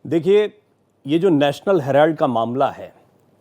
देखिए, ये जो नेशनल हेराल्ड का मामला है,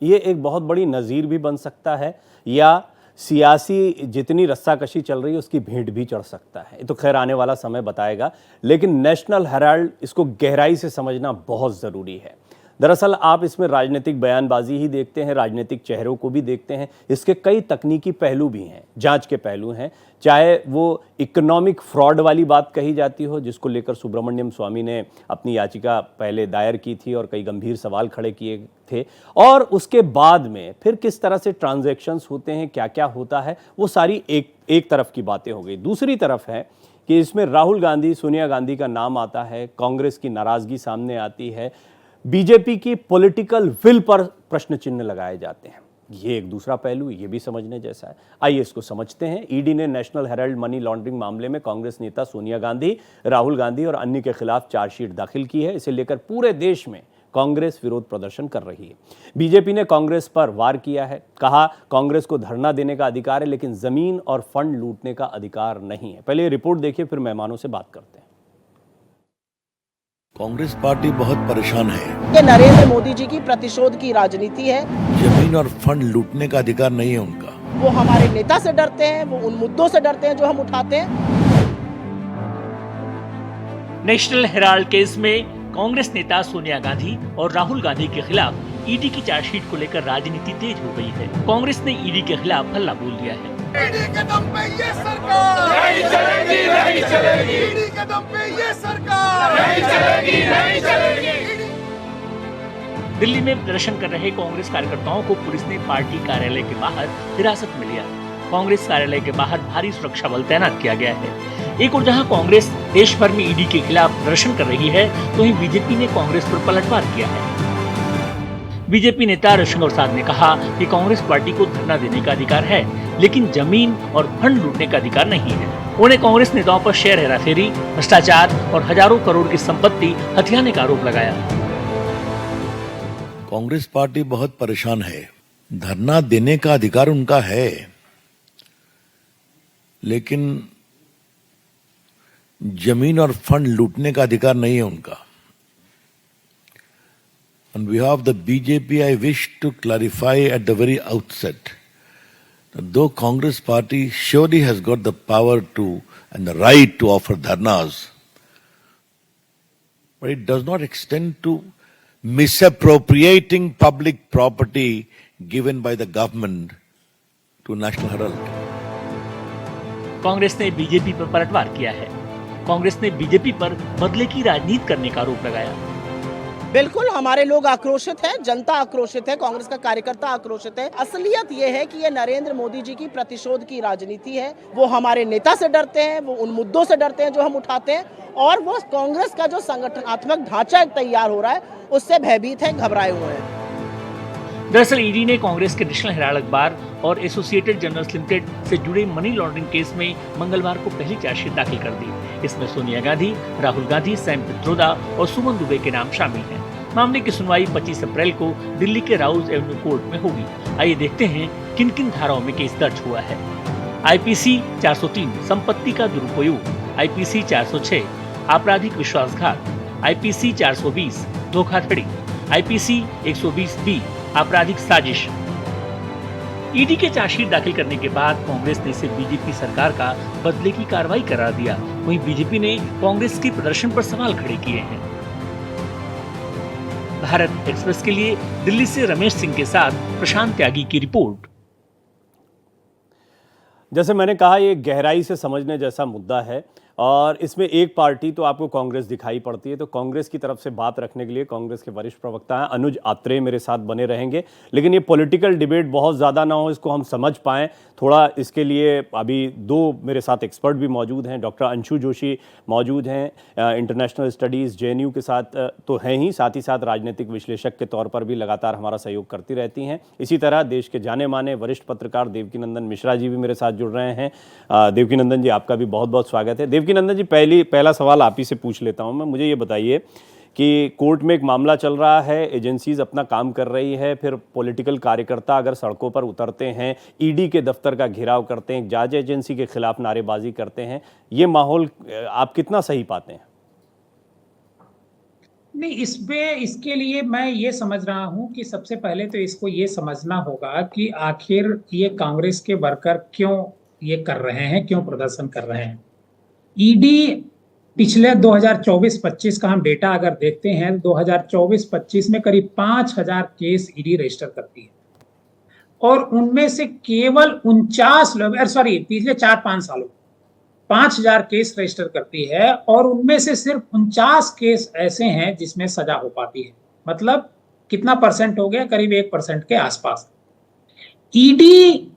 ये एक बहुत बड़ी नज़ीर भी बन सकता है या सियासी जितनी रस्साकशी चल रही है उसकी भेंट भी चढ़ सकता है। ये तो खैर आने वाला समय बताएगा, लेकिन नेशनल हेराल्ड इसको गहराई से समझना बहुत ज़रूरी है। दरअसल आप इसमें राजनीतिक बयानबाजी ही देखते हैं, राजनीतिक चेहरों को भी देखते हैं, इसके कई तकनीकी पहलू भी हैं, जांच के पहलू हैं। चाहे वो इकोनॉमिक फ्रॉड वाली बात कही जाती हो, जिसको लेकर सुब्रमण्यम स्वामी ने अपनी याचिका पहले दायर की थी और कई गंभीर सवाल खड़े किए थे, और उसके बाद में फिर किस तरह से ट्रांजैक्शंस होते हैं, क्या क्या होता है, वो सारी एक तरफ की बातें हो गई। दूसरी तरफ है कि इसमें राहुल गांधी, सोनिया गांधी का नाम आता है, कांग्रेस की नाराजगी सामने आती है, बीजेपी की पॉलिटिकल विल पर प्रश्न चिन्ह लगाए जाते हैं। ये एक दूसरा पहलू, ये भी समझने जैसा है। आइए इसको समझते हैं। ईडी ने नेशनल हेराल्ड मनी लॉन्ड्रिंग मामले में कांग्रेस नेता सोनिया गांधी, राहुल गांधी और अन्य के खिलाफ चार्जशीट दाखिल की है। इसे लेकर पूरे देश में कांग्रेस विरोध प्रदर्शन कर रही है। बीजेपी ने कांग्रेस पर वार किया है, कहा कांग्रेस को धरना देने का अधिकार है, लेकिन जमीन और फंड लूटने का अधिकार नहीं है। पहले रिपोर्ट देखिए, फिर मेहमानों से बात करते हैं। कांग्रेस पार्टी बहुत परेशान है। ये नरेंद्र मोदी जी की प्रतिशोध की राजनीति है। जमीन और फंड लूटने का अधिकार नहीं है उनका। वो हमारे नेता से डरते हैं, वो उन मुद्दों से डरते हैं जो हम उठाते हैं। नेशनल हेराल्ड केस में कांग्रेस नेता सोनिया गांधी और राहुल गांधी के खिलाफ ईडी की चार्जशीट को लेकर राजनीति तेज हो गई है। कांग्रेस ने ईडी के खिलाफ हल्ला बोल दिया है। ईडी के दम पे ये सरकार नहीं चलेगी, नहीं चलेगी। ईडी के दम पे ये सरकार नहीं चलेगी, नहीं चलेगी। दिल्ली में प्रदर्शन कर रहे कांग्रेस कार्यकर्ताओं को पुलिस ने पार्टी कार्यालय के बाहर हिरासत में लिया। कांग्रेस कार्यालय के बाहर भारी सुरक्षा बल तैनात किया गया है। एक और जहां कांग्रेस देश भर में ईडी के खिलाफ प्रदर्शन कर रही है, तो वहीं बीजेपी ने कांग्रेस पर पलटवार किया है। बीजेपी नेता रविशंकर प्रसाद ने कहा कि कांग्रेस पार्टी को धरना देने का अधिकार है, लेकिन जमीन और फंड लूटने का अधिकार नहीं है। उन्हें कांग्रेस नेताओं पर शेयर हेराफेरी, भ्रष्टाचार और हजारों करोड़ की संपत्ति हथियाने का आरोप लगाया। कांग्रेस पार्टी बहुत परेशान है। धरना देने का अधिकार उनका है, लेकिन जमीन और फंड लूटने का अधिकार नहीं है उनका। On behalf of the BJP, I wish to clarify at the very outset that though Congress party surely has got the power to and the right to offer dharnas, but it does not extend to misappropriating public property given by the government to National Herald. Congress ने BJP पर पलटवार किया है। कांग्रेस ने BJP पर बदले की राजनीति करने का आरोप लगाया। बिल्कुल हमारे लोग आक्रोशित हैं, जनता आक्रोशित है, कांग्रेस का कार्यकर्ता आक्रोशित है। असलियत ये है कि ये नरेंद्र मोदी जी की प्रतिशोध की राजनीति है। वो हमारे नेता से डरते हैं, वो उन मुद्दों से डरते हैं जो हम उठाते हैं, और वो कांग्रेस का जो संगठनात्मक ढांचा तैयार हो रहा है उससे भयभीत है, घबराए हुए हैं। दरअसल ईडी ने कांग्रेस के नेशनल हेराल्ड अखबार और एसोसिएटेड जर्नल्स लिमिटेड से जुड़े मनी लॉन्ड्रिंग केस में मंगलवार को पहली चार्जशीट दाखिल कर दी। इसमें सोनिया गांधी, राहुल गांधी, सैम पित्रोदा और सुमन दुबे के नाम शामिल हैं। मामले की सुनवाई 25 अप्रैल को दिल्ली के राउज एवेन्यू कोर्ट में होगी। आइए देखते हैं किन किन धाराओं में केस दर्ज हुआ है। आईपीसी 403 संपत्ति का दुरुपयोग, आईपीसी 406 आपराधिक विश्वासघात, आईपीसी 420 धोखाधड़ी, आईपीसी 120B आपराधिक साजिश। ईडी के चार्जशीट दाखिल करने के बाद कांग्रेस ने इसे बीजेपी सरकार का बदले की कार्रवाई करार दिया। वहीं बीजेपी ने कांग्रेस के प्रदर्शन पर सवाल खड़े किए हैं। भारत एक्सप्रेस के लिए दिल्ली से रमेश सिंह के साथ प्रशांत त्यागी की रिपोर्ट। जैसे मैंने कहा, ये गहराई से समझने जैसा मुद्दा है और इसमें एक पार्टी तो आपको कांग्रेस दिखाई पड़ती है। तो कांग्रेस की तरफ से बात रखने के लिए कांग्रेस के वरिष्ठ प्रवक्ता हैं अनुज आत्रेय मेरे साथ बने रहेंगे। लेकिन ये पॉलिटिकल डिबेट बहुत ज़्यादा ना हो, इसको हम समझ पाएँ थोड़ा, इसके लिए अभी दो मेरे साथ एक्सपर्ट भी मौजूद हैं। डॉक्टर अंशु जोशी मौजूद हैं, इंटरनेशनल स्टडीज़ JNU के साथ तो हैं ही, साथ राजनीतिक विश्लेषक के तौर पर भी लगातार हमारा सहयोग करती रहती हैं। इसी तरह देश के जाने माने वरिष्ठ पत्रकार देवकीनंदन मिश्रा जी भी मेरे साथ जुड़ रहे हैं। देवकीनंदन जी, आपका भी बहुत बहुत स्वागत है। देवकीनंदन जी, पहला सवाल आप ही से पूछ लेता हूं मैं। मुझे ये बताइए कि कोर्ट में एक मामला चल रहा है, एजेंसीज अपना काम कर रही है, फिर पॉलिटिकल कार्यकर्ता अगर सड़कों पर उतरते हैं, ईडी के दफ्तर का घेराव करते हैं, जांच एजेंसी के खिलाफ नारेबाजी करते हैं, ये माहौल आप कितना सही पाते हैं? नहीं, इसमें इसके लिए मैं ये समझ रहा हूं कि सबसे पहले तो इसको ये समझना होगा कि आखिर ये कांग्रेस के वर्कर क्यों ये कर रहे हैं, क्यों प्रदर्शन कर रहे हैं। ईडी पिछले 2024-25 का हम डेटा अगर देखते हैं, 2024-25 में करीब 5,000 केस ईडी रजिस्टर करती है और उनमें से केवल 49 लोग, सॉरी पिछले 4-5 सालों 5,000 केस रजिस्टर करती है और उनमें से सिर्फ 49 केस ऐसे हैं जिसमें सजा हो पाती है। मतलब कितना परसेंट हो गया? करीब 1% के आसपास। ईडी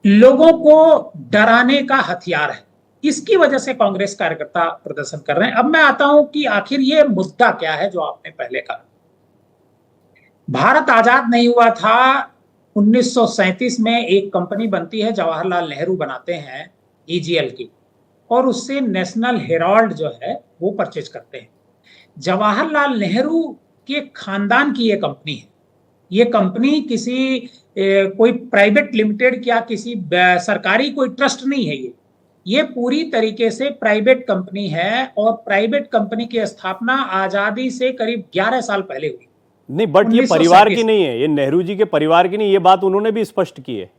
लोगों को डराने का हथियार है, इसकी वजह से कांग्रेस कार्यकर्ता प्रदर्शन कर रहे हैं। अब मैं आता हूं कि आखिर ये मुद्दा क्या है जो आपने पहले कहा। भारत आजाद नहीं हुआ था, 1937 में एक कंपनी बनती है, जवाहरलाल नेहरू बनाते हैं ईजीएल की, और उससे नेशनल हेराल्ड जो है वो परचेज करते हैं। जवाहरलाल नेहरू के खानदान की ये कंपनी है। ये कंपनी किसी कोई प्राइवेट लिमिटेड या किसी सरकारी कोई ट्रस्ट नहीं है। ये पूरी तरीके से प्राइवेट कंपनी है और प्राइवेट कंपनी की स्थापना आजादी से करीब 11 साल पहले हुई। नहीं, बट ये परिवार की नहीं है, ये नेहरू जी के परिवार की नहीं, ये बात उन्होंने भी स्पष्ट की है।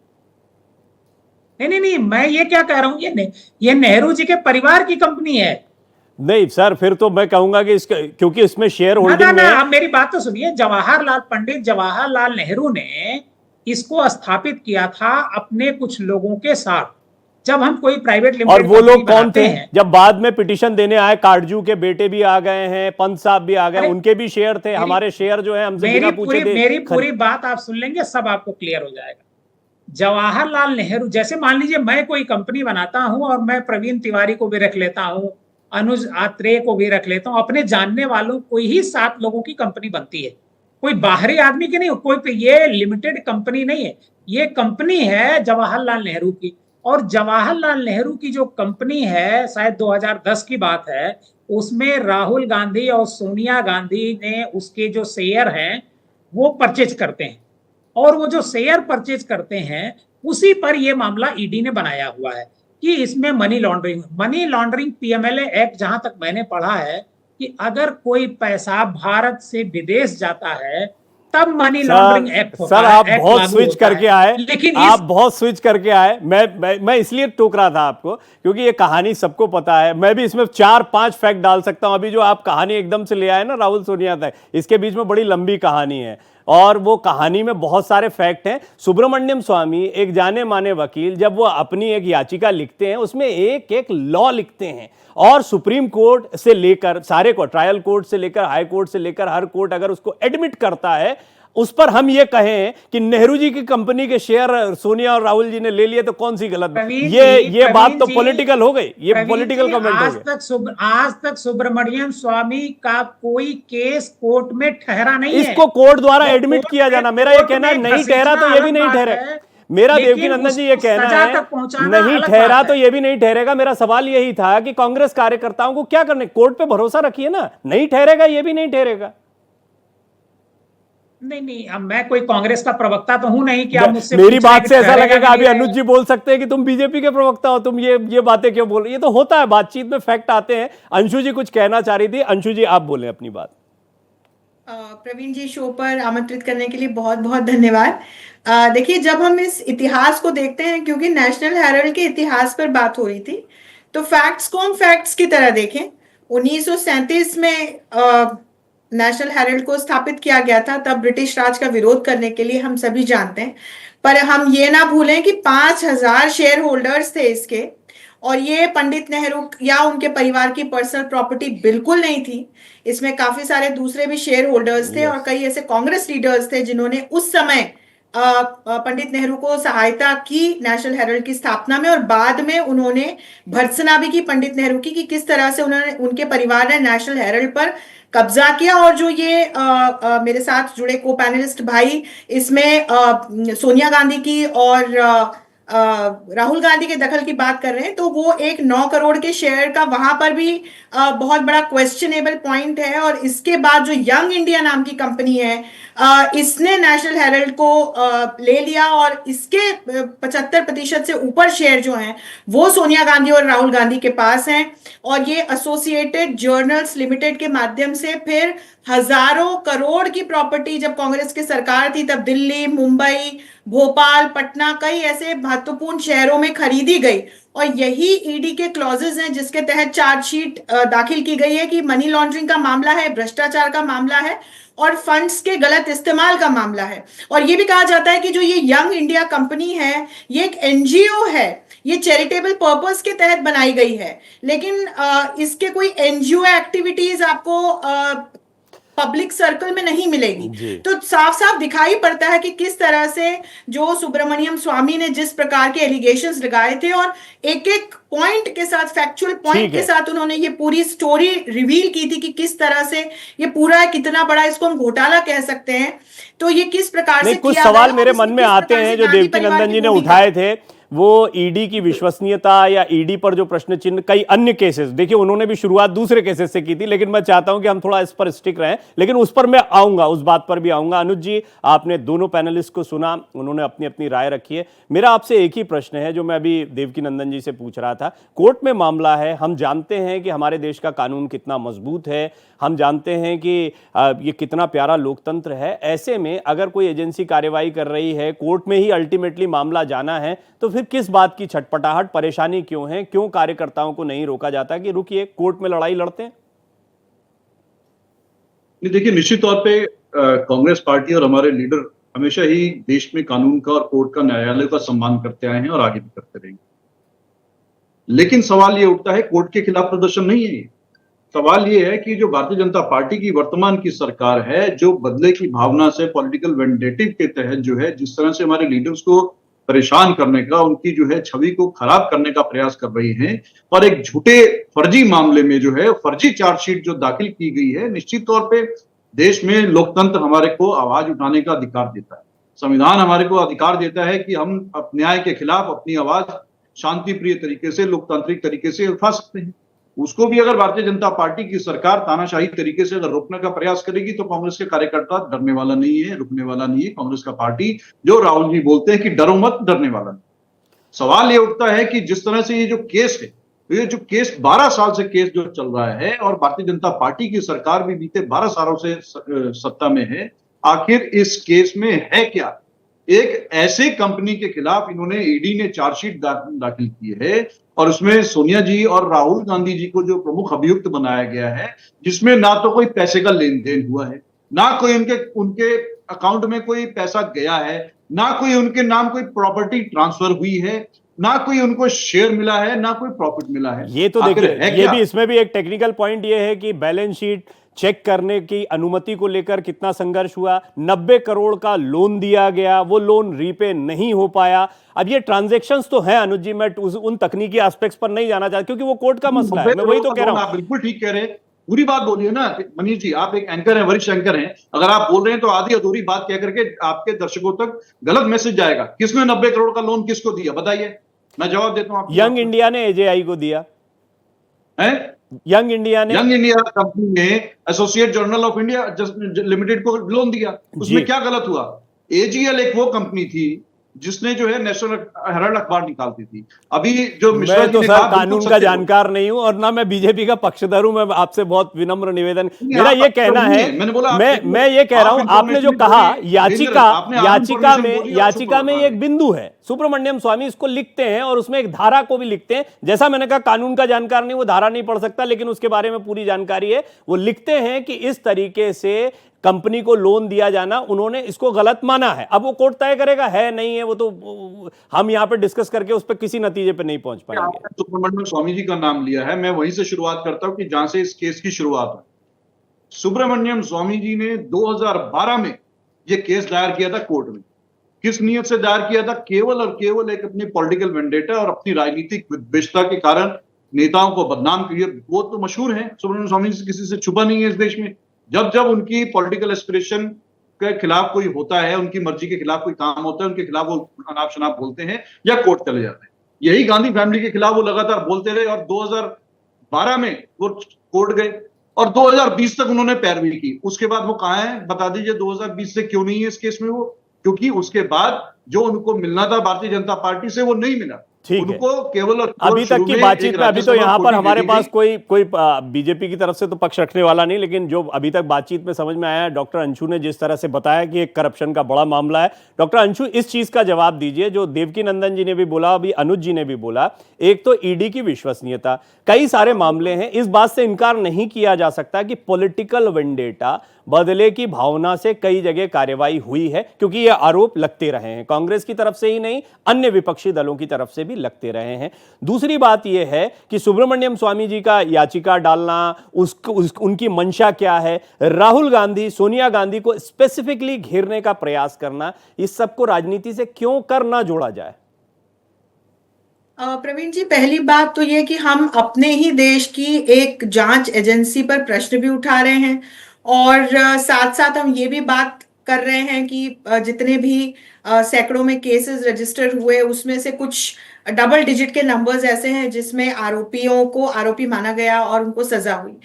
नहीं, मैं ये क्या कह रहा हूं, ये नेहरू जी के परिवार की कंपनी है। नहीं सर, फिर तो मैं कहूंगा कि इसका, क्योंकि इसमें शेयर होल्डिंग में, आप मेरी बात तो सुनिए। पंडित जवाहरलाल नेहरू ने इसको स्थापित किया था अपने कुछ लोगों के साथ। जब हम कोई प्राइवेट लिमिटेड, और वो लोग कौन थे? जब बाद में पिटीशन देने आए, काटजू के बेटे भी आ गए हैं, पंत साहब भी आ गए, उनके भी शेयर थे। हमारे शेयर जो है हमसे बिना पूछे थे। मेरी पूरी बात आप सुन लेंगे, सब आपको क्लियर हो जाएगा। जवाहरलाल नेहरू, जैसे मान लीजिए मैं कोई कंपनी बनाता हूं और मैं प्रवीण तिवारी को भी रख लेता हूं, अनुज आत्रेय को भी रख लेता हूं, अपने जानने वालों को ही 7 लोगों की कंपनी बनती है, कोई बाहरी आदमी की नहीं, कोई ये लिमिटेड कंपनी नहीं है। ये कंपनी है जवाहरलाल नेहरू की, और जवाहरलाल नेहरू की जो कंपनी है, शायद 2010 की बात है, उसमें राहुल गांधी और सोनिया गांधी ने उसके जो शेयर हैं वो परचेज करते हैं, और वो जो शेयर परचेज करते हैं उसी पर ये मामला ईडी ने बनाया हुआ है कि इसमें मनी लॉन्ड्रिंग पीएमएलए एक्ट, जहां तक मैंने पढ़ा है कि अगर कोई पैसा भारत से विदेश जाता है तब मनी लॉन्ड्रिंग एक्ट होता है। सर आप बहुत स्विच करके आए, लेकिन आप बहुत स्विच करके आए। मैं इसलिए टोक रहा था आपको, क्योंकि ये कहानी सबको पता है। मैं भी इसमें 4-5 फैक्ट डाल सकता हूं। अभी जो आप कहानी एकदम से ले आए ना राहुल सोनिया तक, इसके बीच में बड़ी लंबी कहानी है और वो कहानी में बहुत सारे फैक्ट हैं। सुब्रमण्यम स्वामी एक जाने माने वकील, जब वो अपनी एक याचिका लिखते हैं उसमें एक लॉ लिखते हैं, और सुप्रीम कोर्ट से लेकर सारे कोर्ट, ट्रायल कोर्ट से लेकर हाई कोर्ट से लेकर हर कोर्ट अगर उसको एडमिट करता है, उस पर हम ये कहें कि नेहरू जी की कंपनी के शेयर सोनिया और राहुल जी ने ले लिए, तो कौन सी गलत? ये बात तो पॉलिटिकल हो गई, ये पॉलिटिकल कमेंट हो गया। आज तक सुब्रमण्यम स्वामी का कोई केस कोर्ट में ठहरा नहीं है। इसको कोर्ट द्वारा एडमिट किया जाना, मेरा ये कहना नहीं ठहरा तो ये भी नहीं ठहरा। मेरा देवकीनंदन जी ये कहना है नहीं ठहरा तो ये भी नहीं ठहरेगा। मेरा सवाल यही था कि कांग्रेस कार्यकर्ताओं को क्या करने, कोर्ट पे भरोसा रखिए ना, नहीं ठहरेगा ये भी नहीं ठहरेगा। नहीं, अब मैं कोई कांग्रेस का प्रवक्ता तो हूं नहीं कि आप मुझसे मेरी बात से ऐसा लगेगा अभी अनुज जी बोल सकते हैं कि तुम बीजेपी के प्रवक्ता हो, तुम ये बातें क्यों बोल रहे? ये तो होता है, बातचीत में फैक्ट आते हैं। अंशु जी कुछ कहना चाह रही थी, अंशु जी आप बोले अपनी बात। प्रवीण जी, शो पर आमंत्रित करने के लिए बहुत बहुत धन्यवाद। देखिए, जब हम इस इतिहास को देखते हैं, क्योंकि नेशनल हेराल्ड के इतिहास पर बात हो रही थी, तो फैक्ट्स को हम फैक्ट्स की तरह देखें। 1937 में नेशनल हेराल्ड को स्थापित किया गया था, तब ब्रिटिश राज का विरोध करने के लिए, हम सभी जानते हैं। पर हम ये ना भूलें कि 5,000 शेयर होल्डर्स थे इसके, और ये पंडित नेहरू या उनके परिवार की पर्सनल प्रॉपर्टी बिल्कुल नहीं थी। इसमें काफी सारे दूसरे भी शेयर होल्डर्स थे, और कई ऐसे कांग्रेस लीडर्स थे जिन्होंने उस समय पंडित नेहरू को सहायता की नेशनल हेराल्ड की स्थापना में, और बाद में उन्होंने भर्त्सना भी की पंडित नेहरू की कि किस तरह से उन्होंने, उनके परिवार ने नेशनल हेराल्ड पर कब्जा किया। और जो ये मेरे साथ जुड़े को पैनलिस्ट भाई, इसमें सोनिया गांधी की और राहुल गांधी के दखल की बात कर रहे हैं, तो वो एक 9 करोड़ के शेयर का वहां पर भी बहुत बड़ा क्वेश्चनेबल पॉइंट है। और इसके बाद जो यंग इंडिया नाम की कंपनी है, इसने नेशनल हेराल्ड को ले लिया और इसके 75% से ऊपर शेयर जो हैं वो सोनिया गांधी और राहुल गांधी के पास हैं। और ये एसोसिएटेड जर्नल्स लिमिटेड के माध्यम से फिर हजारों करोड़ की प्रॉपर्टी, जब कांग्रेस की सरकार थी तब दिल्ली, मुंबई, भोपाल, पटना, कई ऐसे महत्वपूर्ण शहरों में खरीदी गई। और यही ईडी के क्लॉजेज हैं जिसके तहत चार्जशीट दाखिल की गई है कि मनी लॉन्ड्रिंग का मामला है, भ्रष्टाचार का मामला है और फंड्स के गलत इस्तेमाल का मामला है। और ये भी कहा जाता है कि जो ये यंग इंडिया कंपनी है, ये एक एनजीओ है, ये चैरिटेबल पर्पस के तहत बनाई गई है, लेकिन इसके कोई एनजीओ एक्टिविटीज आपको पब्लिक सर्कल में नहीं मिलेगी। तो साफ साफ दिखाई पड़ता है कि किस तरह से जो सुब्रमण्यम स्वामी ने जिस प्रकार के एलिगेशंस लगाए थे और एक एक पॉइंट के साथ, फैक्चुअल पॉइंट के साथ उन्होंने ये पूरी स्टोरी रिवील की थी कि किस तरह से ये पूरा कितना बड़ा, इसको हम घोटाला कह सकते हैं, तो ये किस प्रकार से कुछ सवाल मेरे मन में आते हैं जो देवकीनंदन जी ने उठाए थे, वो ईडी की विश्वसनीयता या ईडी पर जो प्रश्न चिन्ह, कई अन्य केसेस, देखिए उन्होंने भी शुरुआत दूसरे केसेस से की थी, लेकिन मैं चाहता हूं कि हम थोड़ा इस पर स्टिक रहें, लेकिन उस पर मैं आऊंगा, उस बात पर भी आऊंगा। अनुज जी, आपने दोनों पैनलिस्ट को सुना, उन्होंने अपनी अपनी राय रखी है। मेरा आपसे एक ही प्रश्न है जो मैं अभी देवकीनंदन जी से पूछ रहा था। कोर्ट में मामला है, हम जानते हैं कि हमारे देश का कानून कितना मजबूत है, हम जानते हैं कि ये कितना प्यारा लोकतंत्र है। ऐसे में अगर कोई एजेंसी कार्रवाई कर रही है, कोर्ट में ही अल्टीमेटली मामला जाना है, तो फिर किस बात की छटपटाहट, परेशानी क्यों है? क्यों कार्यकर्ताओं को नहीं रोका जाता कि रुकिए, कोर्ट में लड़ाई लड़ते हैं? देखिए, निश्चित तौर पे कांग्रेस पार्टी और हमारे लीडर हमेशा ही देश में कानून का और कोर्ट का, न्यायालय का सम्मान करते आए हैं और आगे भी करते रहेंगे। लेकिन सवाल ये उठता है, कोर्ट के खिलाफ प्रदर्शन नहीं है। सवाल ये है कि जो भारतीय जनता पार्टी की वर्तमान की सरकार है, जो बदले की भावना से, पॉलिटिकल वेंडेटिव के तहत जो है, जिस तरह से हमारे लीडर्स को परेशान करने का, उनकी जो है छवि को खराब करने का प्रयास कर रही है, और एक झूठे फर्जी मामले में जो है फर्जी चार्जशीट जो दाखिल की गई है, निश्चित तौर पे देश में लोकतंत्र हमारे को आवाज उठाने का अधिकार देता है। संविधान हमारे को अधिकार देता है कि हम न्याय के खिलाफ अपनी आवाज शांति प्रिय तरीके से, लोकतांत्रिक तरीके से उठा सकते हैं। उसको भी अगर भारतीय जनता पार्टी की सरकार तानाशाही तरीके से अगर रोकने का प्रयास करेगी, तो कांग्रेस के कार्यकर्ता डरने वाला नहीं है, रुकने वाला नहीं है। कांग्रेस का पार्टी, जो राहुल जी बोलते हैं कि डरो मत, डरने वाला नहीं। सवाल ये उठता है कि जिस तरह से ये जो केस है, तो ये जो केस 12 साल से केस जो चल रहा है, और भारतीय जनता पार्टी की सरकार भी बीते 12 सालों से सत्ता में है, आखिर इस केस में है क्या? एक ऐसे कंपनी के खिलाफ इन्होंने, ईडी ने चार्जशीट दाखिल की है, और उसमें सोनिया जी और राहुल गांधी जी को जो प्रमुख अभियुक्त बनाया गया है, जिसमें ना तो कोई पैसे का लेन देन हुआ है, ना कोई उनके अकाउंट में कोई पैसा गया है, ना कोई उनके नाम कोई प्रॉपर्टी ट्रांसफर हुई है, ना कोई उनको शेयर मिला है, ना कोई प्रॉफिट मिला है। ये तो देखिए, ये भी, इसमें भी एक टेक्निकल पॉइंट ये है कि बैलेंस शीट चेक करने की अनुमति को लेकर कितना संघर्ष हुआ। 90 करोड़ का लोन दिया गया, वो लोन रीपे नहीं हो पाया। अब ये ट्रांजैक्शंस तो हैं अनुज जी, मैं उन तकनीकी एस्पेक्ट्स पर नहीं जाना चाहता क्योंकि वो कोर्ट का मसला है, मैं वही तो कह रहा हूं। आप बिल्कुल ठीक कह रहे हैं, पूरी बात बोलिए ना मनीष जी। आप एक एंकर हैं, वरिष्ठ एंकर हैं, अगर आप बोल रहे हैं तो आधी अधूरी बात कह करके आपके दर्शकों तक गलत मैसेज जाएगा। किसने 90 करोड़ का लोन किसको दिया, बताइए, मैं जवाब देता हूं आपको। यंग इंडिया ने एजेआई को दिया है, यंग इंडिया कंपनी ने associate journal of India limited को लोन दिया। उसमें क्या गलत हुआ? एजीएल एक वो कंपनी थी जिसने जो है नेशनल हेराल्ड अखबार निकालती थी। अभी जो मिश्रा जी तो ने सर कहा, कानून का जानकार नहीं हूं और ना मैं बीजेपी का पक्षधर हूं। मैं आपसे बहुत विनम्र निवेदन, मेरा ये कहना है, मैं ये कह रहा हूं, आपने जो कहा याचिका में एक बिंदु है, सुब्रमण्यम स्वामी इसको लिखते हैं और उसमें एक धारा को भी लिखते हैं। जैसा मैंने कहा, कानून का जानकार नहीं, वो धारा नहीं पढ़ सकता, लेकिन उसके बारे में पूरी जानकारी है। वो लिखते हैं कि इस तरीके से कंपनी को लोन दिया जाना, उन्होंने इसको गलत माना है। अब वो कोर्ट तय करेगा है नहीं है, वो तो हम यहां पे डिस्कस करके उस पर किसी नतीजे पे नहीं पहुंच पाएंगे। सुब्रमण्यम स्वामी जी का नाम लिया है, मैं वहीं से शुरुआत करता हूं कि जहां से इस केस की शुरुआत है। सुब्रमण्यम स्वामी जी ने 2012 में यह केस दायर किया था कोर्ट में। किस नियत से दायर किया था? केवल और केवल एक अपनी पॉलिटिकल वेंडेटा और अपनी राजनीतिक विद्वेषता के कारण नेताओं को बदनाम किया। वो तो मशहूर है, सुब्रमण्यम स्वामी जी किसी से छुपा नहीं है इस देश में। जब जब उनकी पॉलिटिकल एस्पिरेशन के खिलाफ कोई होता है, उनकी मर्जी के खिलाफ कोई काम होता है, उनके खिलाफ वो अनाप शनाप बोलते हैं या कोर्ट चले जाते हैं। यही गांधी फैमिली के खिलाफ वो लगातार बोलते रहे और 2012 में वो कोर्ट गए और 2020 तक उन्होंने पैरवी की। उसके बाद वो कहाँ है, बता दीजिए 2020 से क्यों नहीं है इस केस में वो? क्योंकि उसके बाद जो उनको मिलना था भारतीय जनता पार्टी से वो नहीं मिला। ठीक है, उनको केवल और अभी तक की बातचीत में अभी तो यहाँ पर हमारे पास कोई बीजेपी की तरफ से तो पक्ष रखने वाला नहीं, लेकिन जो अभी तक बातचीत में समझ में आया, डॉक्टर अंशु ने जिस तरह से बताया कि एक करप्शन का बड़ा मामला है। डॉक्टर अंशु, इस चीज का जवाब दीजिए जो देवकी नंदन जी ने भी बोला, अभी अनुज जी ने भी बोला। एक तो ईडी की विश्वसनीयता, कई सारे मामले हैं, इस बात से इनकार नहीं किया जा सकता कि पॉलिटिकल वेंडेटा, बदले की भावना से कई जगह कार्रवाई हुई है, क्योंकि ये आरोप लगते रहे हैं, कांग्रेस की तरफ से ही नहीं अन्य विपक्षी दलों की तरफ से भी लगते रहे हैं। दूसरी बात यह है कि सुब्रमण्यम स्वामी जी का याचिका डालना, उनकी मंशा क्या है, राहुल गांधी सोनिया गांधी को स्पेसिफिकली घेरने का प्रयास करना, इस सबको राजनीति से क्यों कर ना जोड़ा जाए? प्रवीण जी, पहली बात तो ये कि हम अपने ही देश की एक जांच एजेंसी पर प्रश्न भी उठा रहे हैं और साथ साथ हम ये भी बात कर रहे हैं कि जितने भी सैकड़ों में केसेस रजिस्टर हुए उसमें से कुछ डबल डिजिट के नंबर्स ऐसे हैं जिसमें आरोपियों को आरोपी माना गया और उनको सजा हुई।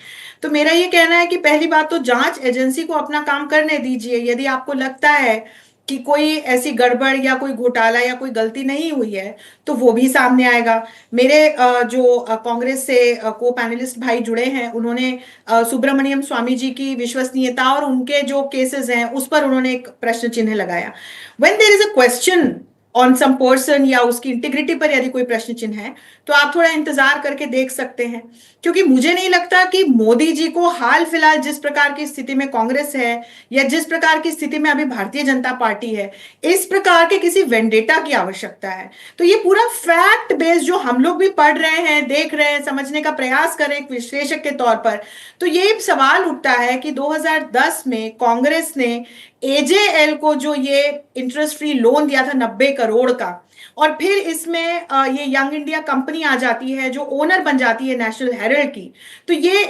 तो मेरा ये कहना है कि पहली बात तो जांच एजेंसी को अपना काम करने दीजिए। यदि आपको लगता है कि कोई ऐसी गड़बड़ या कोई घोटाला या कोई गलती नहीं हुई है तो वो भी सामने आएगा। मेरे जो कांग्रेस से को पैनलिस्ट भाई जुड़े हैं, उन्होंने सुब्रमण्यम स्वामी जी की विश्वसनीयता और उनके जो केसेस हैं उस पर उन्होंने एक प्रश्न चिन्ह लगाया। When there is a question on some person या उसकी इंटीग्रिटी पर यदि कोई प्रश्न चिन्ह है तो आप थोड़ा इंतजार करके देख सकते हैं, क्योंकि मुझे नहीं लगता कि मोदी जी को हाल फिलहाल जिस प्रकार की स्थिति में कांग्रेस है या जिस प्रकार की स्थिति में अभी भारतीय जनता पार्टी है, इस प्रकार के किसी वेंडेटा की आवश्यकता है। तो ये पूरा फैक्ट बेस जो हम लोग भी पढ़ रहे हैं, देख रहे हैं, समझने का प्रयास करें एक विश्लेषक के तौर पर, तो ये सवाल उठता है कि 2010 में कांग्रेस ने एजेएल को जो ये इंटरेस्ट फ्री लोन दिया था 90 करोड़ का, और फिर इसमें ये यंग इंडिया कंपनी आ जाती है जो ओनर बन जाती है नेशनल हेराल्ड की, तो ये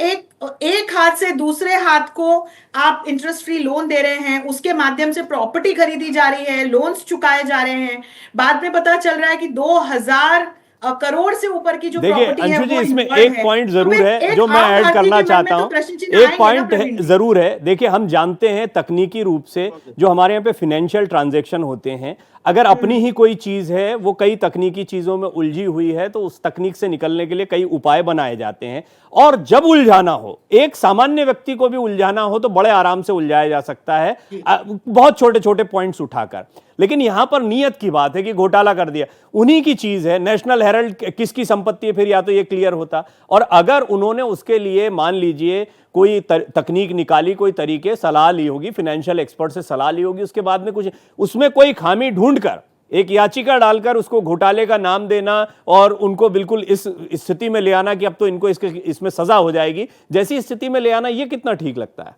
एक हाथ से दूसरे हाथ को आप इंटरेस्ट फ्री लोन दे रहे हैं, उसके माध्यम से प्रॉपर्टी खरीदी जा रही है, लोन्स चुकाए जा रहे हैं। बाद में पता चल रहा है कि 2000 करोड़ से ऊपर की जो प्रॉपर्टी है, अंशु जी, इसमें एक पॉइंट जरूर है जो मैं ऐड करना चाहता हूं। एक पॉइंट जरूर है, देखिए हम जानते हैं तकनीकी रूप से जो हमारे यहाँ पे फाइनेंशियल ट्रांजैक्शन होते हैं, अगर अपनी ही कोई चीज है वो कई तकनीकी चीजों में उलझी हुई है तो उस तकनीक से निकलने के लिए कई उपाय बनाए जाते हैं, और जब उलझाना हो, एक सामान्य व्यक्ति को भी उलझाना हो तो बड़े आराम से उलझाया जा सकता है बहुत छोटे छोटे पॉइंट्स उठाकर। लेकिन यहां पर नियत की बात है कि घोटाला कर दिया, उन्हीं की चीज है, नेशनल हेराल्ड किसकी संपत्ति है, फिर या तो ये क्लियर होता, और अगर उन्होंने उसके लिए मान लीजिए कोई तकनीक निकाली, कोई तरीके सलाह ली होगी, फाइनेंशियल एक्सपर्ट से सलाह ली होगी, उसके बाद में कुछ उसमें कोई खामी ढूंढकर एक याचिका डालकर उसको घोटाले का नाम देना और उनको बिल्कुल इस स्थिति में ले आना कि अब तो इनको इसमें सजा हो जाएगी, जैसी स्थिति में ले आना, ये कितना ठीक लगता है?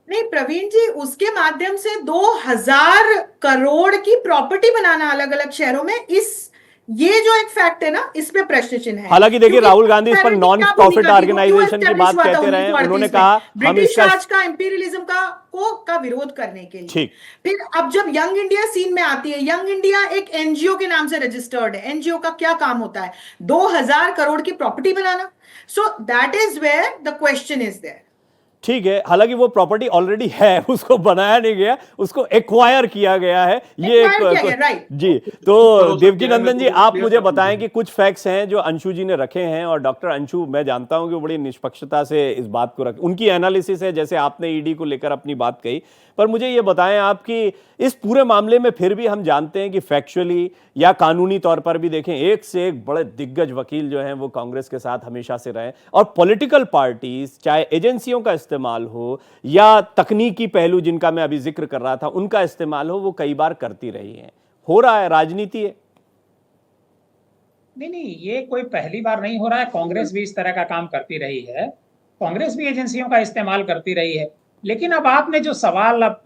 नहीं प्रवीण जी, उसके माध्यम से 2000 करोड़ की प्रॉपर्टी बनाना अलग अलग शहरों में, ये जो एक फैक्ट है ना, इस पे प्रश्न चिन्ह है। हालांकि देखिए राहुल गांधी इस पर नॉन प्रॉफिट ऑर्गेनाइजेशन की बात कहते रहे हैं, उन्होंने कहा हम इसका राज का इंपीरियलिज्म का विरोध करने के लिए। फिर अब जब यंग इंडिया सीन में आती है, यंग इंडिया एक एनजीओ के नाम से रजिस्टर्ड है, एनजीओ का क्या काम होता है? 2000 करोड़ की प्रॉपर्टी बनाना। So that is where the question is there. ठीक है, हालांकि वो प्रॉपर्टी ऑलरेडी है, उसको बनाया नहीं गया, उसको एक्वायर किया गया है, ये एक जी। तो देवकी नंदन जी, आप मुझे बताएं कि कुछ फैक्ट्स हैं जो अंशु जी ने रखे हैं, और डॉक्टर अंशु मैं जानता हूं कि वो बड़ी निष्पक्षता से इस बात को उनकी एनालिसिस है, जैसे आपने ईडी को लेकर अपनी बात कही, पर मुझे ये बताएं आप कि इस पूरे मामले में फिर भी हम जानते हैं कि फैक्चुअली या कानूनी तौर पर भी देखें, एक से एक बड़े दिग्गज वकील जो हैं वो कांग्रेस के साथ हमेशा से रहे, और पॉलिटिकल पार्टीज चाहे एजेंसियों का इस्तेमाल हो या तकनीकी पहलू जिनका मैं अभी जिक्र कर रहा था उनका इस्तेमाल हो, वो कई बार करती रही हैं। हो रहा है, राजनीति है। नहीं, ये कोई पहली बार नहीं हो रहा है, कांग्रेस भी इस तरह का काम करती रही है, कांग्रेस भी एजेंसियों का इस्तेमाल करती रही है। लेकिन अब आपने जो सवाल अब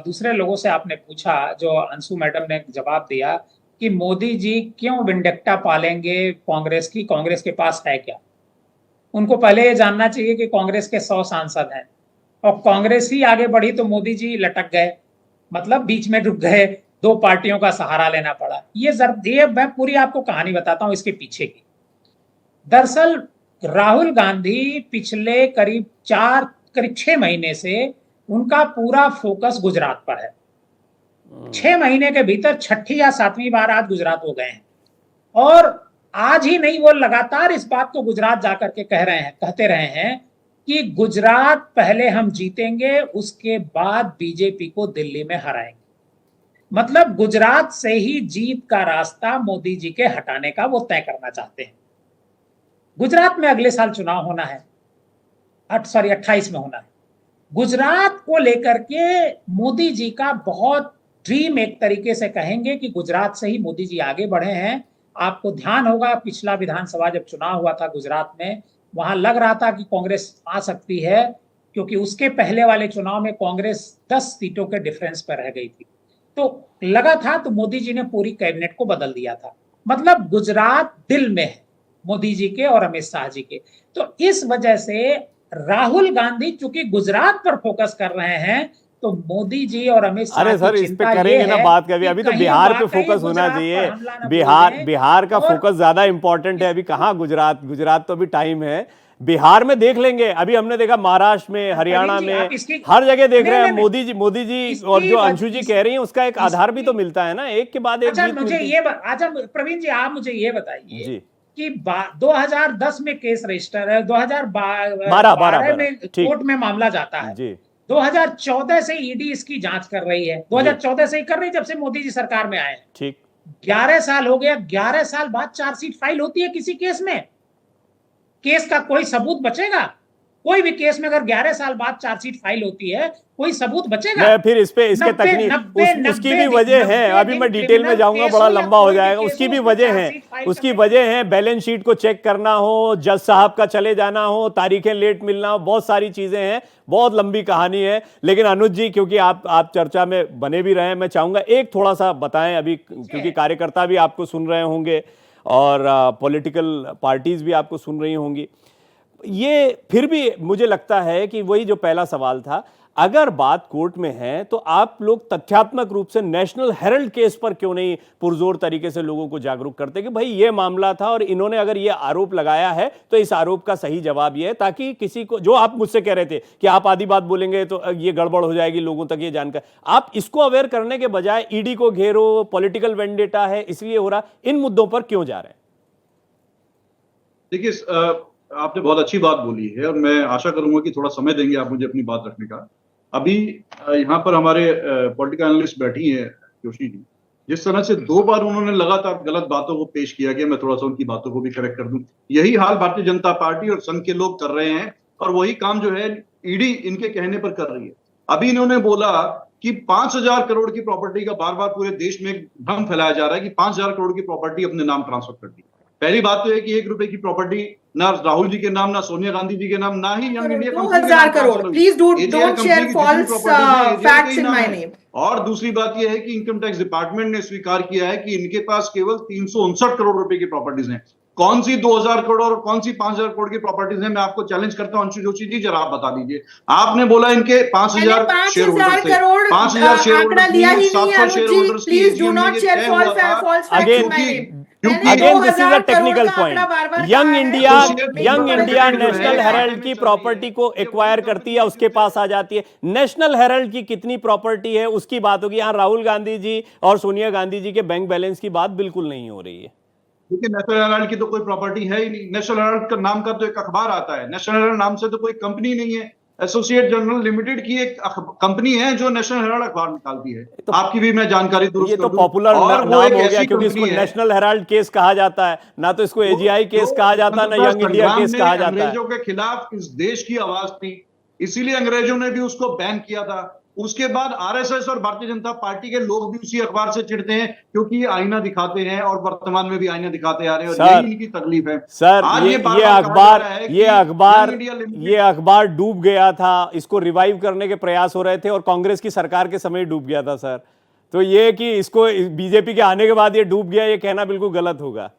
दूसरे लोगों से आपने पूछा, जो अंशु मैडम ने जवाब दिया कि मोदी जी क्यों विंडेक्टा पालेंगे कांग्रेस की, कांग्रेस के पास है क्या? उनको पहले ये जानना चाहिए कि कांग्रेस के 100 सांसद हैं, और कांग्रेस ही आगे बढ़ी तो मोदी जी लटक गए, मतलब बीच में रुक गए, दो पार्टियों का सहारा लेना पड़ा। ये मैं पूरी आपको कहानी बताता हूं इसके पीछे की। दरअसल राहुल गांधी पिछले करीब 6 महीने से उनका पूरा फोकस गुजरात पर है। 6 महीने के भीतर 6ठी या 7वीं बार आज गुजरात वो गए हैं, और आज ही नहीं, वो लगातार इस बात को गुजरात जाकर के कहते रहे हैं कि गुजरात पहले हम जीतेंगे, उसके बाद बीजेपी को दिल्ली में हराएंगे। मतलब गुजरात से ही जीत का रास्ता मोदी जी के हटाने का वो तय करना चाहते हैं। गुजरात में अगले साल चुनाव होना है, 28 में होना है। गुजरात को लेकर के मोदी जी का बहुत ड्रीम, एक तरीके से कहेंगे कि गुजरात से ही मोदी जी आगे बढ़े हैं। आपको ध्यान होगा पिछला विधानसभा जब चुनाव हुआ था गुजरात में, वहां लग रहा था कि कांग्रेस आ सकती है, क्योंकि उसके पहले वाले चुनाव में कांग्रेस 10 सीटों के डिफरेंस पर रह गई थी, तो लगा था, तो मोदी जी ने पूरी कैबिनेट को बदल दिया था। मतलब गुजरात दिल में है मोदी जी के और अमित शाह जी के। तो इस वजह से राहुल गांधी चूंकि गुजरात पर फोकस कर रहे हैं, तो मोदी जी और अमित शाह अरे सर, इस पे करेंगे ना बात कभी, अभी तो बिहार पे फोकस होना चाहिए। बिहार का फोकस ज्यादा इंपॉर्टेंट है अभी। कहाँ गुजरात तो अभी टाइम है, बिहार में देख लेंगे। अभी हमने देखा महाराष्ट्र में, हरियाणा में, हर जगह देख रहे हैं मोदी जी और जो अंशु जी कह रही हैं उसका एक आधार भी तो मिलता है ना, एक के बाद एक। प्रवीण जी आप मुझे ये बताइए कि 2010 में केस रजिस्टर है, 2012 में कोर्ट में मामला जाता है जी, 2014 से ईडी इसकी जांच कर रही है, 2014 से ही कर रही है जब से मोदी जी सरकार में आए हैं। ठीक, 11 साल हो गया, 11 साल बाद चार्जशीट फाइल होती है किसी केस में, केस का कोई सबूत बचेगा? कोई भी केस में अगर 11 साल बाद चार्जशीट फाइल होती है, कोई सबूत बचेगा? मैं फिर इसके तकनीक उसकी भी वजह है, अभी मैं डिटेल में जाऊंगा, बड़ा लंबा हो जाएगा। उसकी भी वजह है, बैलेंस शीट को चेक करना हो, जज साहब का चले जाना हो, तारीखें लेट मिलना हो, बहुत सारी चीजें हैं, बहुत लंबी कहानी है। लेकिन अनुज जी, क्योंकि आप चर्चा में बने भी रहे हैं, मैं चाहूंगा एक थोड़ा सा बताएं अभी, क्योंकि कार्यकर्ता भी आपको सुन रहे होंगे और पॉलिटिकल पार्टीज भी आपको सुन रही होंगी। ये फिर भी मुझे लगता है कि वही जो पहला सवाल था, अगर बात कोर्ट में है तो आप लोग तथ्यात्मक रूप से नेशनल हेरल्ड केस पर क्यों नहीं पुरजोर तरीके से लोगों को जागरूक करते कि भाई ये मामला था और इन्होंने अगर ये आरोप लगाया है तो इस आरोप का सही जवाब ये है, ताकि किसी को, जो आप मुझसे कह रहे थे कि आप आधी बात बोलेंगे तो ये गड़बड़ हो जाएगी, लोगों तक ये जानकर, आप इसको अवेयर करने के बजाय ईडी को घेरो, पॉलिटिकल वेंडेटा है इसलिए हो रहा, इन मुद्दों पर क्यों जा रहे हैं? देखिए, आपने बहुत अच्छी बात बोली है और मैं आशा करूंगा कि थोड़ा समय देंगे आप मुझे अपनी बात रखने का। अभी यहाँ पर हमारे पॉलिटिकल एनालिस्ट बैठी हैं जोशी जी, जिस तरह से 2 बार उन्होंने लगातार गलत बातों को पेश किया गया, मैं थोड़ा सा उनकी बातों को भी करेक्ट कर दूं। यही हाल भारतीय जनता पार्टी और संघ के लोग कर रहे हैं और वही काम जो है ईडी इनके कहने पर कर रही है। अभी इन्होंने बोला कि 5,000 करोड़ की प्रॉपर्टी का बार बार पूरे देश में भ्रम फैलाया जा रहा है कि 5,000 करोड़ की प्रॉपर्टी अपने नाम ट्रांसफर कर दी। पहली बात तो है कि 1 रुपए की प्रॉपर्टी ना राहुल जी के नाम, ना सोनिया गांधी जी के नाम, ना ही young India 2,000 crore. Please don't share false facts in my name. और दूसरी बात यह है कि इनकम टैक्स डिपार्टमेंट ने स्वीकार किया है कि इनके पास केवल 359 करोड़ रुपए की प्रॉपर्टीज हैं। कौन सी 2,000 करोड़ और कौन सी 5,000 करोड़ की प्रॉपर्टीज हैं, मैं आपको चैलेंज करता हूं अंशु जोशी जी, जरा आप बता दीजिए। आपने बोला इनके 5,000 शेयर होल्डर्स थे, 5,000 शेयर होल्डर्स, 700 शेयर होल्डर्स की do not share false facts. Again, this is a technical point. Young India National Herald की प्रॉपर्टी को एक्वायर करती है, उसके पास आ जाती है। नेशनल हेराल्ड की कितनी प्रॉपर्टी है उसकी बात होगी। यहाँ राहुल गांधी जी और सोनिया गांधी जी के बैंक बैलेंस की बात बिल्कुल नहीं हो रही है। देखिए, नेशनल हेराल्ड की तो कोई प्रॉपर्टी है ही नहीं। नेशनल हेराल्ड का नाम का तो एक अखबार आता है, नेशनल हेराल्ड नाम से तो कोई कंपनी नहीं है। एसोसिएट जर्नल लिमिटेड की एक कंपनी है जो नेशनल हेराल्ड अखबार निकालती है। तो आपकी भी मैं जानकारी दुरुस्त ये तो पॉपुलर नाम हो गया, क्योंकि इसको नेशनल हेराल्ड केस कहा जाता है, ना तो इसको एजीआई केस कहा जाता है, ना यंग इंडिया केस कहा जाता है। अंग्रेजों के खिलाफ इस देश की आवाज थी, इसीलिए अंग्रेजों ने भी उसको बैन किया था। उसके बाद आरएसएस और भारतीय जनता पार्टी के लोग भी उसी अखबार से चिढ़ते हैं, क्योंकि ये आईना दिखाते हैं और वर्तमान में भी आईना दिखाते आ रहे हैं, और यही इनकी तकलीफ है। सर, ये अखबार डूब गया था, इसको रिवाइव करने के प्रयास हो रहे थे और कांग्रेस की सरकार के समय डूब गया था सर। तो ये कि इसको बीजेपी के आने के बाद ये डूब गया, ये कहना बिल्कुल गलत होगा।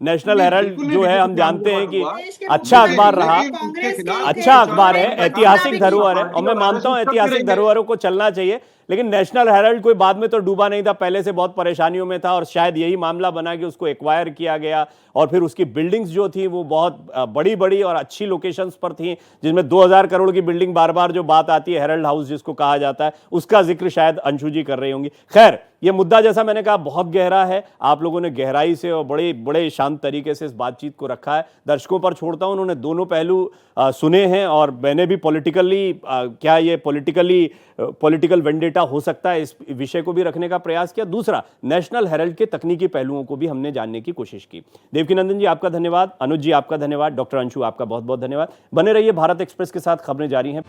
नेशनल हेराल्ड बिल्कुल जो नहीं, है हम बिल्कुल जानते हैं नहीं हुआ। कि अच्छा अखबार रहा, कांग्रेस के अच्छा अखबार है, खिलाफ ऐतिहासिक धरोहर है, और मैं पार्टी मानता हूं वाले सब ऐतिहासिक गिरेंगे। धरोहरों को चलना चाहिए, लेकिन नेशनल हेराल्ड कोई बाद में तो डूबा नहीं था, पहले से बहुत परेशानियों में था, और शायद यही मामला बना कि उसको एक्वायर किया गया, और फिर उसकी बिल्डिंग्स जो थी वो बहुत बड़ी बड़ी और अच्छी लोकेशंस पर थी, जिसमें 2000 करोड़ की बिल्डिंग, बार बार जो बात आती है हेराल्ड हाउस जिसको कहा जाता है, उसका जिक्र शायद अंशु जी कर रही होंगी। खैर, ये मुद्दा जैसा मैंने कहा बहुत गहरा है, आप लोगों ने गहराई से और बड़े बड़े शांत तरीके से इस बातचीत को रखा है। दर्शकों पर छोड़ता हूं, उन्होंने दोनों पहलू सुने हैं, और मैंने भी पॉलिटिकली क्या ये पॉलिटिकल वेंडेटा हो सकता है, इस विषय को भी रखने का प्रयास किया। दूसरा, नेशनल हेराल्ड के तकनीकी पहलुओं को भी हमने जानने की कोशिश की। देवकीनंदन जी आपका धन्यवाद, अनुज जी आपका धन्यवाद, डॉक्टर अंशु आपका बहुत बहुत धन्यवाद। बने रहिए भारत एक्सप्रेस के साथ, खबरें जारी हैं।